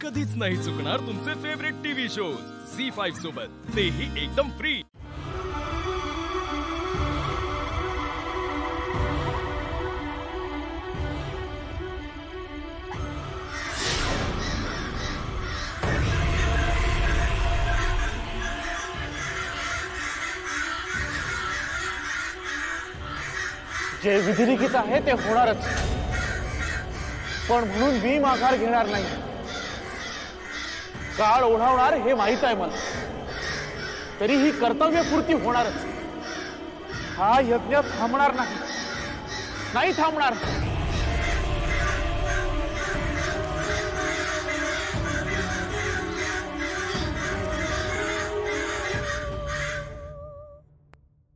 कधीच नाही चुकणार तुमचे फेवरेट टीव्ही शोज झी5 सोबत, तेही एकदम फ्री। जे विधिलिखित आहे ते होणारच, पण म्हणून मी माघार घेणार नाही। काळ ओढावणार हे माहित आहे मला, तरी ही कर्तव्यपूर्ती होणारच। हा यज्ञ थांबणार नाही, नाही थांबणार।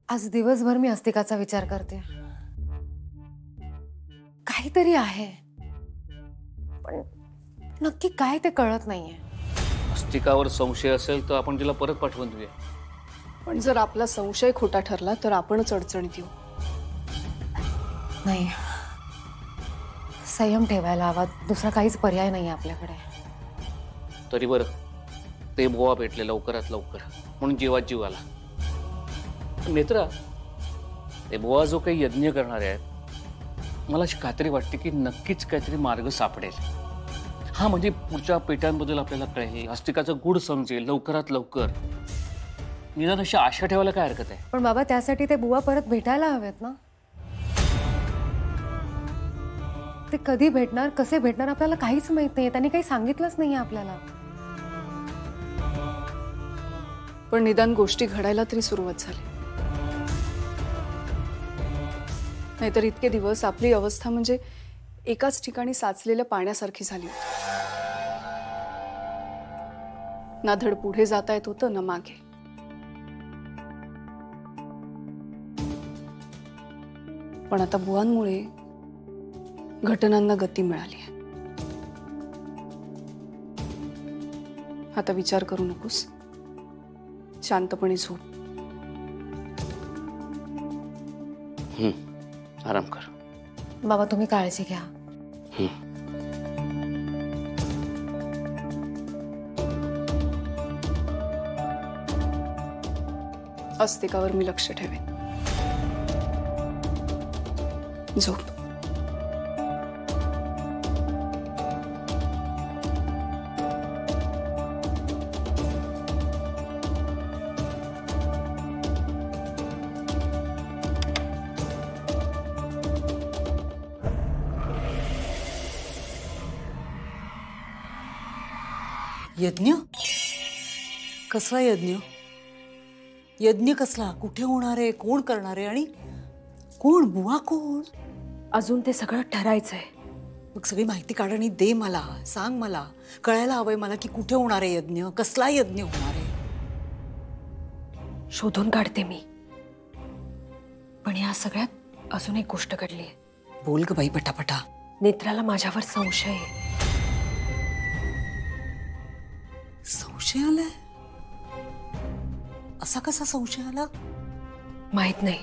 आज दिवसभर मी अस्तिकाचा विचार करते। काहीतरी आहे, पण नक्की काय ते कळत नाहीये। अस्तिकावर संशय असेल तर आपण तिला परत पाठवून देऊया। पण जर आपला संशय खोटा ठरला तर आपणच अडचणीत येऊ। नाही, संयम ठेवायला हवा, दुसरा काहीच पर्याय नाही आपल्याकडे। तरी बरं, ते बोवा भेटले लवकरात लवकर म्हणून जीवात जीव आला। नेत्रा, ते बोवा जो काही यज्ञ करणारे आहेत, मला अशी खात्री वाटते की नक्कीच काहीतरी मार्ग सापडेल। हा, म्हणजे पुढच्या पेटांबद्दल आपल्याला कळेल, अस्तिकाचं गुढ समजेल लवकरात लवकर। निदान अशी आशा ठेवायला काय हरकत आहे? पण बाबा, त्यासाठी ते बुवा परत भेटायला हवेत ना। ते कधी भेटणार, कसे भेटणार आपल्याला काहीच माहित नाही। त्यांनी काही सांगितलंच नाहीये आपल्याला। पण निदान गोष्टी घडायला तरी सुरुवात झाली, नाहीतर इतके दिवस आपली अवस्था म्हणजे एकाच ठिकाणी साचलेल्या पाण्यासारखी झाली होती। ना धड पुढे जाता येत होतं ना मागे। पण आता बुवांमुळे घटनांना गती मिळाली आहे। आता विचार करू नकोस, शांतपणे झोप। आराम कर बाबा, तुम्ही काळजी घ्या। अस्तिकावर मी लक्ष ठेवेन। झोप। यज्ञ? कसला यज्ञ? यज्ञ कसला? कुठे होणार आहे? कोण करणार आहे? आणि कोण? बुवा कोण? अजून ते सगळं ठरायचंय। मग सगळी माहिती काढ आणि दे मला, सांग। मला कळायला हवंय मला की कुठे होणार आहे यज्ञ, कसला यज्ञ होणार आहे। शोधून काढते मी। पण या सगळ्यात अजून एक गोष्ट घडली आहे। बोल ग बाई पटापटा। नेत्राला माझ्यावर संशय आहे। संशय आलाय? असा कसा संशय आला? माहित नाही।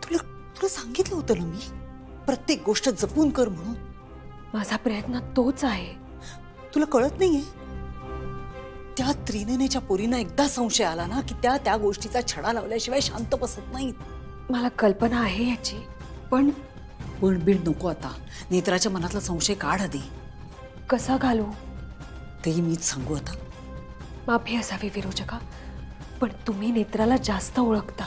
तुला सांगितलं होतं ना मी, प्रत्येक गोष्ट जपून कर म्हणून। माझा प्रयत्न तोच आहे। तुला कळत नाहीये? त्या त्रिनयनेच्या पोरींना एकदा संशय आला ना की त्या गोष्टीचा छडा लावल्याशिवाय शांत बसत नाहीत। मला कल्पना आहे याची, पण बीड नको आता। नेत्राच्या मनातला संशय काढ आधी। कसा घालू तेही मीच सांगू आता। माफी असावी विरोचका, पण तुम्ही नेत्राला जास्त ओळखता।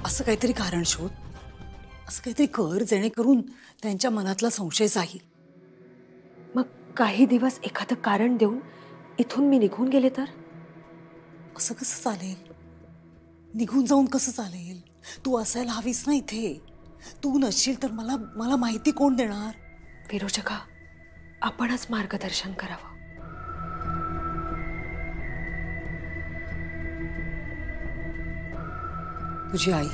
असं काहीतरी कारण शोध, असं काहीतरी कर जेणेकरून त्यांच्या मनातला संशय जाईल। मग काही दिवस एखादं कारण देऊन इथून मी निघून गेले तर? असं कसं चालेल? निघून जाऊन कसं चालेल? तू असायला हवीस ना इथे। तू नसशील तर मला माहिती कोण देणार? विरोचका, आपणच मार्गदर्शन करावं। तुझी आई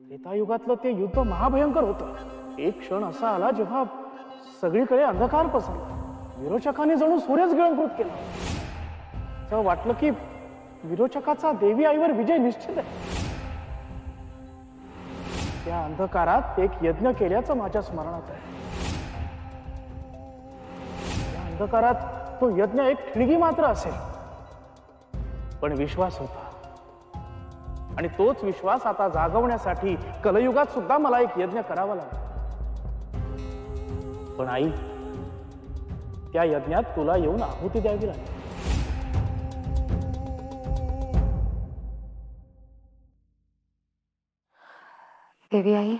त्रेतायुगातलं ते युद्ध महाभयंकर होतं। एक क्षण असा आला जेव्हा सगळीकडे अंधकार पसरला। विरोचकाने जणू सूर्यच गिळंकृत केला। असं वाटलं की विरोचकाचा देवी आईवर विजय निश्चित आहे. त्या अंधकारात एक यज्ञ केल्याचं माझ्या स्मरणात आहे. त्या अंधकारात तो यज्ञ एक ठिणगी मात्र असेल, पण विश्वास होता. आणि तोच विश्वास आता जागवण्यासाठी कलयुगात सुद्धा मला एक यज्ञ करावा लागला. पण आई, त्या यज्ञात तुला येऊन आहुती द्यावी लागली. देवी आई,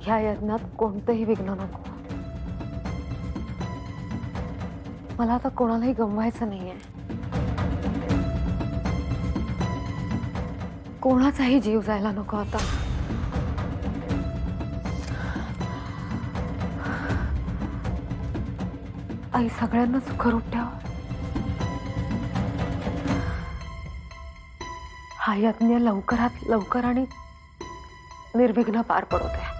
ह्या यज्ञात कोणतंही विघ्न नको. मला आता कोणालाही गमवायचं नाहीये. कोणाचाही जीव जायला नको आता. आई, सगळ्यांना सुखरूप ठेव. हा यज्ञ लवकरात लवकर आणि निर्विघ्न पार पडू दे.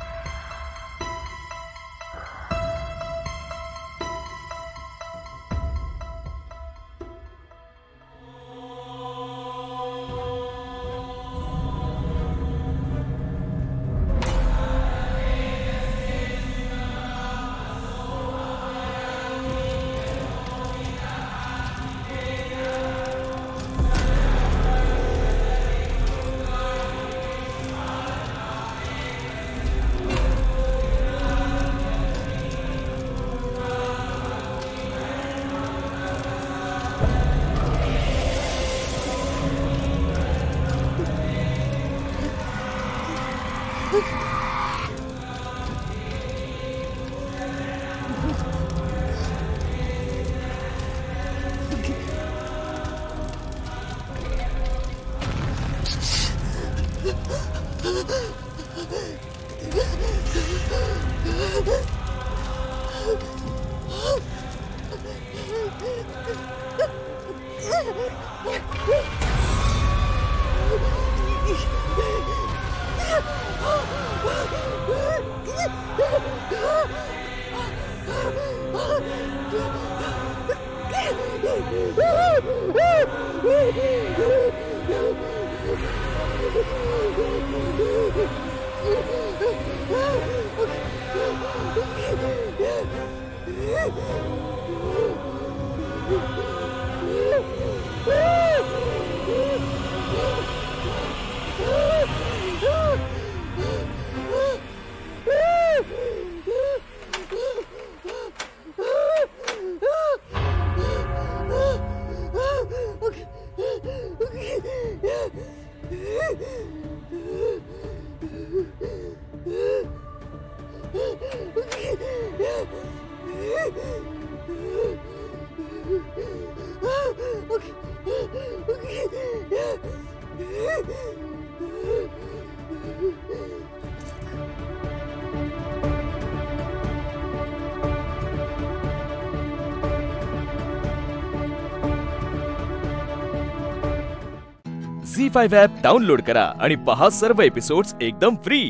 झी5 ॲप डाउनलोड करा आणि पहा सर्व एपिसोड्स एकदम फ्री.